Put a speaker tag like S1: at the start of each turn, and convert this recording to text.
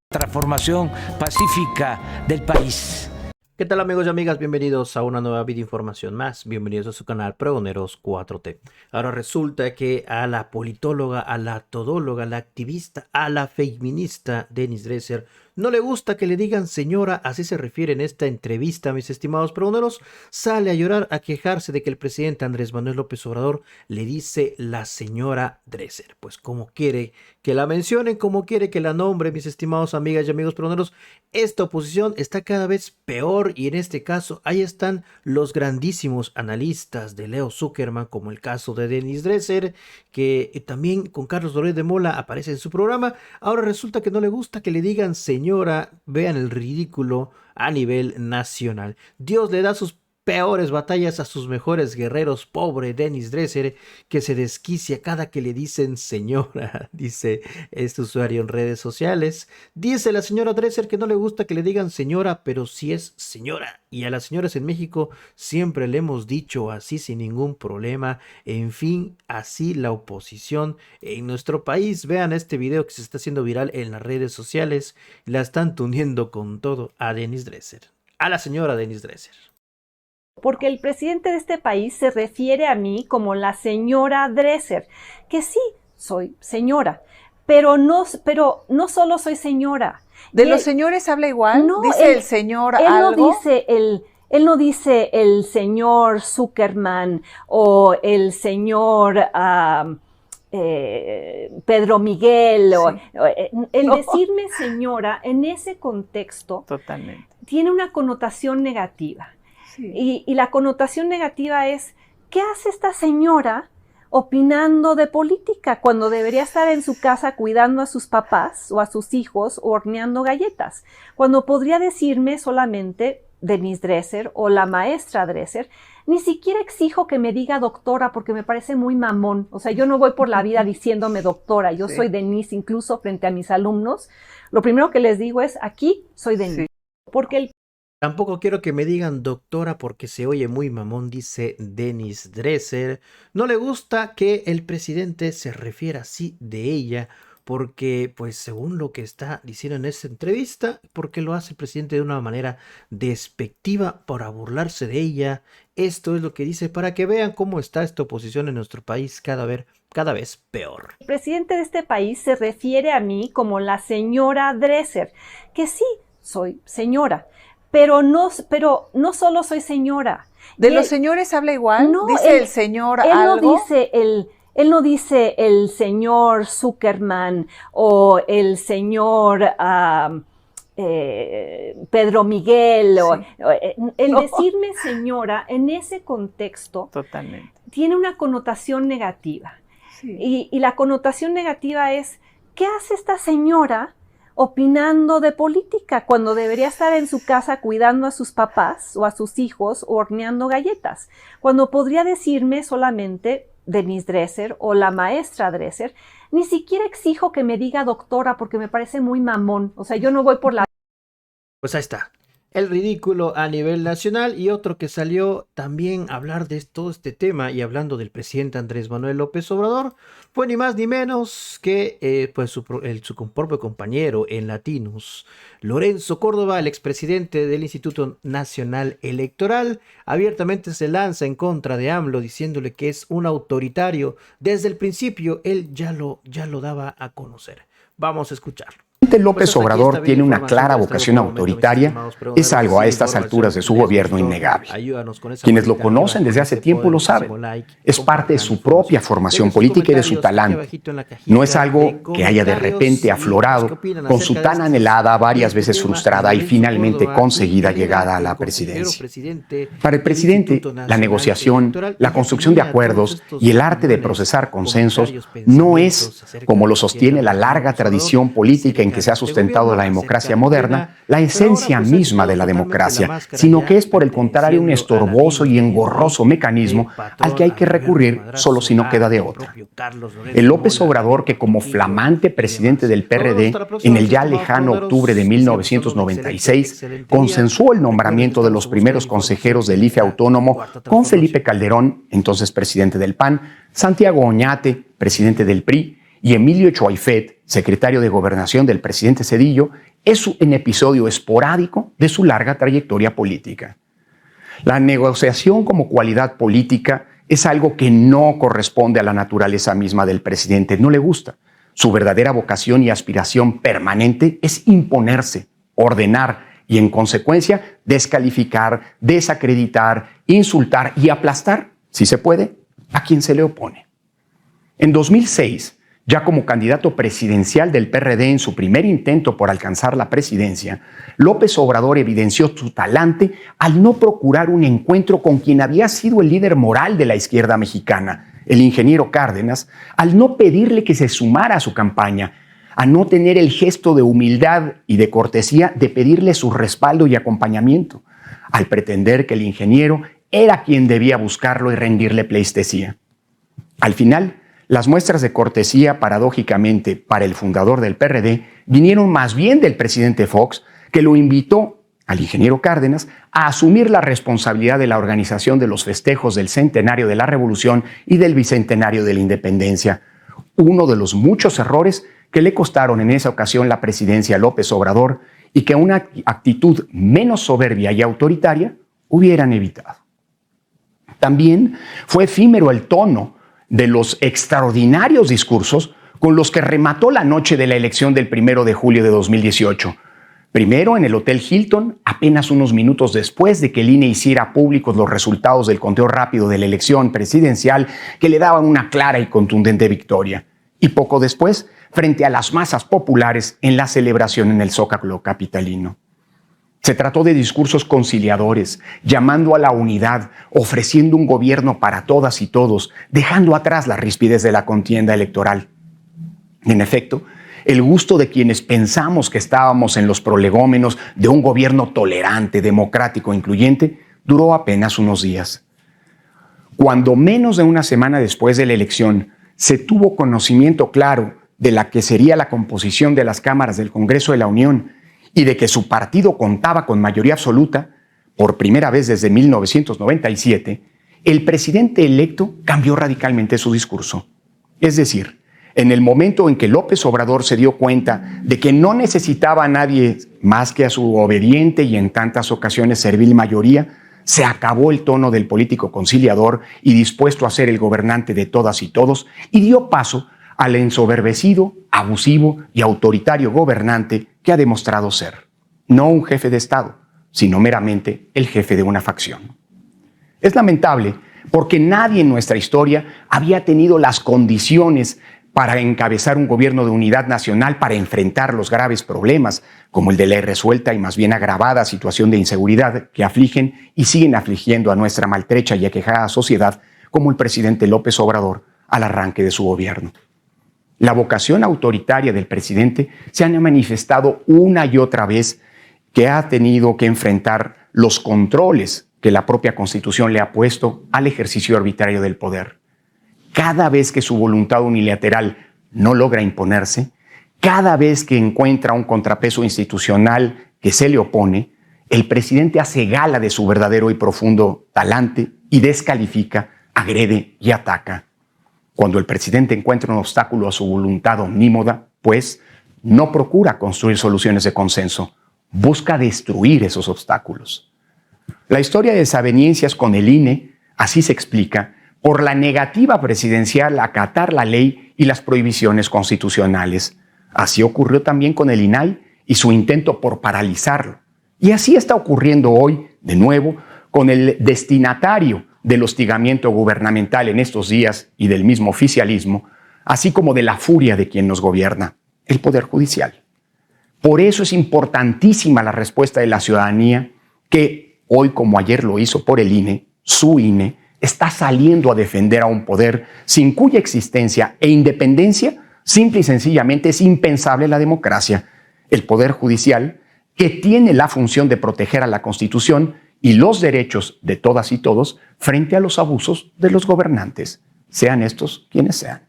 S1: Transformación pacífica del país.
S2: ¿Qué tal, amigos y amigas? Bienvenidos a una nueva videoinformación más. Bienvenidos a su canal Pregoneros 4T. Ahora resulta que a la politóloga, a la todóloga, a la activista, a la feminista Denise Dresser no le gusta que le digan señora, así se refiere en esta entrevista, mis estimados pregoneros. Sale a llorar, a quejarse de que el presidente Andrés Manuel López Obrador le dice la señora Dresser. Pues como quiere que la mencionen, como quiere que la nombre, mis estimados amigas y amigos pregoneros, esta oposición está cada vez peor y en este caso ahí están los grandísimos analistas de Leo Zuckerman, como el caso de Denise Dresser, que también con Carlos Loret de Mola aparece en su programa. Ahora resulta que no le gusta que le digan señora. Vean el ridículo a nivel nacional. Dios le da sus peores batallas a sus mejores guerreros. Pobre Denise Dresser, que se desquicia cada que le dicen señora, dice este usuario en redes sociales. Dice la señora Dresser que no le gusta que le digan señora, pero sí es señora. Y a las señoras en México siempre le hemos dicho así sin ningún problema. En fin, así la oposición en nuestro país. Vean este video que se está haciendo viral en las redes sociales. La están tundiendo con todo a Denise Dresser. A la señora Denise Dresser.
S3: Porque el presidente de este país se refiere a mí como la señora Dresser, que sí, soy señora, pero no solo soy señora.
S4: ¿De los señores habla igual?
S3: No,
S4: ¿Dice el señor algo?
S3: Él no dice el señor Zuckerman o el señor Pedro Miguel. Sí. El decirme señora en ese contexto
S4: Totalmente.
S3: Tiene una connotación negativa. Sí. Y la connotación negativa es, ¿qué hace esta señora opinando de política cuando debería estar en su casa cuidando a sus papás o a sus hijos o horneando galletas? Cuando podría decirme solamente Denise Dresser o la maestra Dresser. Ni siquiera exijo que me diga doctora porque me parece muy mamón. O sea, yo no voy por la vida diciéndome doctora. Yo soy Denise, incluso frente a mis alumnos. Lo primero que les digo es, aquí soy Denise. Sí. Porque
S2: Tampoco quiero que me digan doctora porque se oye muy mamón, dice Denise Dresser. No le gusta que el presidente se refiera así de ella porque, pues según lo que está diciendo en esta entrevista, porque lo hace el presidente de una manera despectiva para burlarse de ella. Esto es lo que dice para que vean cómo está esta oposición en nuestro país cada vez peor.
S3: El presidente de este país se refiere a mí como la señora Dresser, que sí, soy señora. Pero no solo soy señora.
S4: ¿De los señores habla igual?
S3: No,
S4: ¿Dice el señor algo?
S3: Él no dice el señor Zuckerman o el señor Pedro Miguel. Sí. El decirme señora en ese contexto
S4: Totalmente.
S3: Tiene una connotación negativa. Sí. Y la connotación negativa es, ¿qué hace esta señora opinando de política cuando debería estar en su casa cuidando a sus papás o a sus hijos o horneando galletas? Cuando podría decirme solamente Denise Dresser o la maestra Dresser. Ni siquiera exijo que me diga doctora porque me parece muy mamón. O sea, yo no voy por la...
S2: Pues ahí está. El ridículo a nivel nacional y otro que salió también a hablar de todo este tema y hablando del presidente Andrés Manuel López Obrador fue ni más ni menos que su propio compañero en Latinos, Lorenzo Córdoba, el expresidente del Instituto Nacional Electoral, abiertamente se lanza en contra de AMLO diciéndole que es un autoritario. Desde el principio él ya lo daba a conocer. Vamos a escucharlo.
S5: López Obrador tiene una clara vocación autoritaria, es algo a estas alturas de su gobierno innegable. Quienes lo conocen desde hace tiempo lo saben. Es parte de su propia formación política y de su talante. No es algo que haya de repente aflorado con su tan anhelada, varias veces frustrada y finalmente conseguida llegada a la presidencia. Para el presidente, la negociación, la construcción de acuerdos y el arte de procesar consensos no es, como lo sostiene la larga tradición política en que se ha sustentado la democracia moderna, la esencia misma de la democracia, sino que es por el contrario un estorboso y engorroso mecanismo al que hay que recurrir solo si no queda de otra. El López Obrador, que como flamante presidente del PRD, en el ya lejano octubre de 1996, consensuó el nombramiento de los primeros consejeros del IFE autónomo con Felipe Calderón, entonces presidente del PAN, Santiago Oñate, presidente del PRI, y Emilio Choaifet, secretario de Gobernación del presidente Zedillo, es un episodio esporádico de su larga trayectoria política. La negociación como cualidad política es algo que no corresponde a la naturaleza misma del presidente, no le gusta. Su verdadera vocación y aspiración permanente es imponerse, ordenar y, en consecuencia, descalificar, desacreditar, insultar y aplastar, si se puede, a quien se le opone. En 2006, ya como candidato presidencial del PRD en su primer intento por alcanzar la presidencia, López Obrador evidenció su talante al no procurar un encuentro con quien había sido el líder moral de la izquierda mexicana, el ingeniero Cárdenas, al no pedirle que se sumara a su campaña, a no tener el gesto de humildad y de cortesía de pedirle su respaldo y acompañamiento, al pretender que el ingeniero era quien debía buscarlo y rendirle pleitesía. Al final, las muestras de cortesía, paradójicamente, para el fundador del PRD, vinieron más bien del presidente Fox, que lo invitó al ingeniero Cárdenas a asumir la responsabilidad de la organización de los festejos del centenario de la Revolución y del bicentenario de la Independencia, uno de los muchos errores que le costaron en esa ocasión la presidencia a López Obrador y que una actitud menos soberbia y autoritaria hubieran evitado. También fue efímero el tono de los extraordinarios discursos con los que remató la noche de la elección del 1 de julio de 2018. Primero en el Hotel Hilton, apenas unos minutos después de que el INE hiciera públicos los resultados del conteo rápido de la elección presidencial que le daban una clara y contundente victoria. Y poco después, frente a las masas populares en la celebración en el Zócalo capitalino. Se trató de discursos conciliadores, llamando a la unidad, ofreciendo un gobierno para todas y todos, dejando atrás la rispidez de la contienda electoral. En efecto, el gusto de quienes pensamos que estábamos en los prolegómenos de un gobierno tolerante, democrático e incluyente, duró apenas unos días. Cuando menos de una semana después de la elección se tuvo conocimiento claro de la que sería la composición de las cámaras del Congreso de la Unión y de que su partido contaba con mayoría absoluta, por primera vez desde 1997, el presidente electo cambió radicalmente su discurso. Es decir, en el momento en que López Obrador se dio cuenta de que no necesitaba a nadie más que a su obediente y en tantas ocasiones servil mayoría, se acabó el tono del político conciliador y dispuesto a ser el gobernante de todas y todos, y dio paso al ensoberbecido, abusivo y autoritario gobernante que ha demostrado ser. No un jefe de Estado, sino meramente el jefe de una facción. Es lamentable porque nadie en nuestra historia había tenido las condiciones para encabezar un gobierno de unidad nacional para enfrentar los graves problemas, como el de la irresuelta y más bien agravada situación de inseguridad que afligen y siguen afligiendo a nuestra maltrecha y aquejada sociedad, como el presidente López Obrador al arranque de su gobierno. La vocación autoritaria del presidente se ha manifestado una y otra vez que ha tenido que enfrentar los controles que la propia Constitución le ha puesto al ejercicio arbitrario del poder. Cada vez que su voluntad unilateral no logra imponerse, cada vez que encuentra un contrapeso institucional que se le opone, el presidente hace gala de su verdadero y profundo talante y descalifica, agrede y ataca. Cuando el presidente encuentra un obstáculo a su voluntad omnímoda, pues no procura construir soluciones de consenso, busca destruir esos obstáculos. La historia de desavenencias con el INE así se explica por la negativa presidencial a acatar la ley y las prohibiciones constitucionales. Así ocurrió también con el INAI y su intento por paralizarlo. Y así está ocurriendo hoy, de nuevo, con el destinatario del hostigamiento gubernamental en estos días y del mismo oficialismo, así como de la furia de quien nos gobierna, el Poder Judicial. Por eso es importantísima la respuesta de la ciudadanía que hoy, como ayer lo hizo por el INE, su INE, está saliendo a defender a un poder sin cuya existencia e independencia simple y sencillamente es impensable la democracia, el Poder Judicial, que tiene la función de proteger a la Constitución y los derechos de todas y todos frente a los abusos de los gobernantes, sean estos quienes sean.